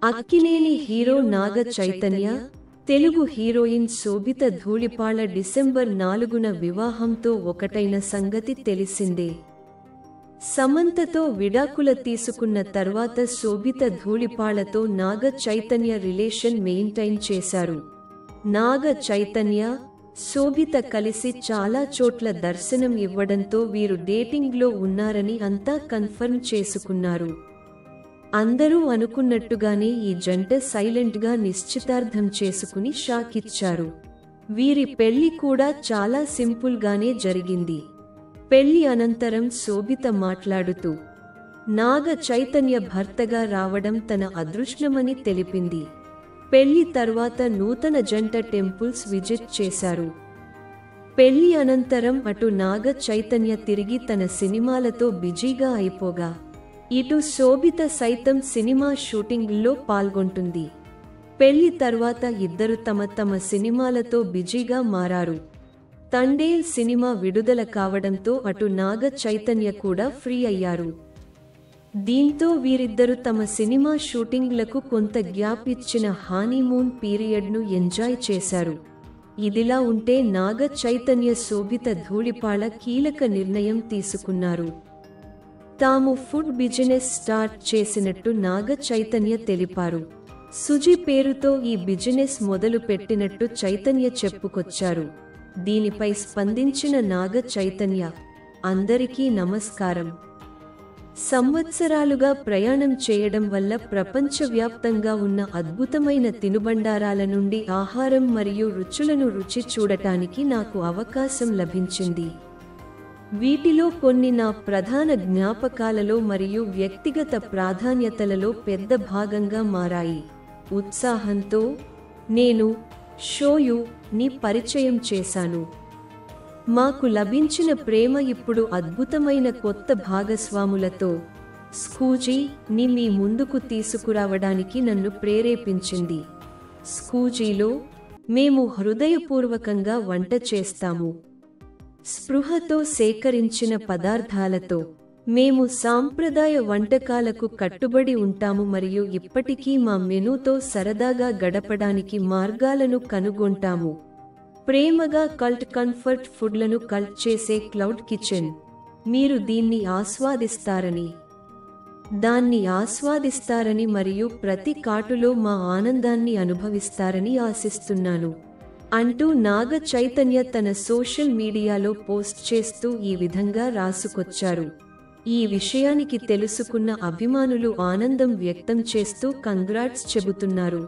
Akkineni hero Naga Chaitanya, Telugu heroine శోభిత Dhulipala December 4న వివాహంతో ఒకటైన సంగతి తెలిసిందే. సమంతతో విడాకుల తీసుకున్న తర్వాత శోభిత ధూళిపాళతో నాగ చైతన్య రిలేషన్ మెయింటైన్ చేశారు. నాగ చైతన్య, శోభిత కలిసి చాలా చోట్ల దర్శనం ఇవ్వడంతో వీరు డేటింగ్లో ఉన్నారని అంతా కన్ఫర్మ్ చేసుకున్నారు. అందరూ అనుకున్నట్టుగానే ఈ జంట సైలెంట్గా నిశ్చితార్థం చేసుకుని షాక్ ఇచ్చారు. వీరి పెళ్లి కూడా చాలా సింపుల్గానే జరిగింది. పెళ్లి అనంతరం శోభిత మాట్లాడుతూ, నాగ చైతన్య భర్తగా రావడం తన అదృష్టమని తెలిపింది. పెళ్లి తర్వాత నూతన జంట టెంపుల్స్ విజిట్ చేశారు. పెళ్లి అనంతరం అటు నాగ చైతన్య తిరిగి తన సినిమాలతో బిజీగా అయిపోగా, ఇటు శోభిత సైతం సినిమా షూటింగ్లో పాల్గొంటుంది. పెళ్లి తర్వాత ఇద్దరు తమ సినిమాలతో బిజీగా మారారు. తండేల్ సినిమా విడుదల కావడంతో అటు నాగ చైతన్య కూడా ఫ్రీ అయ్యారు. దీంతో వీరిద్దరూ తమ సినిమా షూటింగ్లకు కొంత గ్యాప్ ఇచ్చిన హానీమూన్ పీరియడ్ను ఎంజాయ్ చేశారు. ఇదిలా ఉంటే నాగ చైతన్య శోభిత ధూళిపాళ కీలక నిర్ణయం తీసుకున్నారు. తాము ఫుడ్ బిజినెస్ స్టార్ట్ చేసినట్టు నాగ చైతన్య తెలిపారు. సుజి పేరుతో ఈ బిజినెస్ మొదలు పెట్టినట్టు చైతన్య చెప్పుకొచ్చారు. దీనిపై స్పందించిన నాగ చైతన్య, అందరికీ నమస్కారం. సంవత్సరాలుగా ప్రయాణం చేయడం వల్ల ప్రపంచవ్యాప్తంగా ఉన్న అద్భుతమైన తినుబండారాల నుండి ఆహారం మరియు రుచులను రుచి చూడటానికి నాకు అవకాశం లభించింది. వీటిలో కొన్ని నా ప్రధాన జ్ఞాపకాలలో మరియు వ్యక్తిగత ప్రాధాన్యతలలో పెద్ద భాగంగా మారాయి. ఉత్సాహంతో నేను షోయు-ని పరిచయం చేశాను. మాకు లభించిన ప్రేమ ఇప్పుడు అద్భుతమైన కొత్త భాగస్వాములతో స్కూజీ-ని మీ ముందుకు తీసుకురావడానికి నన్ను ప్రేరేపించింది. స్కూజీలో మేము హృదయపూర్వకంగా వంట చేస్తాము. స్పృహతో సేకరించిన పదార్థాలతో మేము సాంప్రదాయ వంటకాలకు కట్టుబడి ఉంటాము మరియు ఇప్పటికీ మా మెనూతో సరదాగా గడపడానికి మార్గాలను కనుగొంటాము. ప్రేమగా కల్ట్ కంఫర్ట్ ఫుడ్లను కల్ట్ చేసే క్లౌడ్ కిచెన్. మీరు దాన్ని ఆస్వాదిస్తారని మరియు ప్రతి కాటులో మా ఆనందాన్ని అనుభవిస్తారని ఆశిస్తున్నాను అంటూ నాగ చైతన్య తన సోషల్ మీడియాలో పోస్ట్ చేస్తూ ఈ విధంగా రాసుకొచ్చారు. ఈ విషయానికి తెలుసుకున్న అభిమానులు ఆనందం వ్యక్తం చేస్తూ కంగ్రాట్స్ చెబుతున్నారు.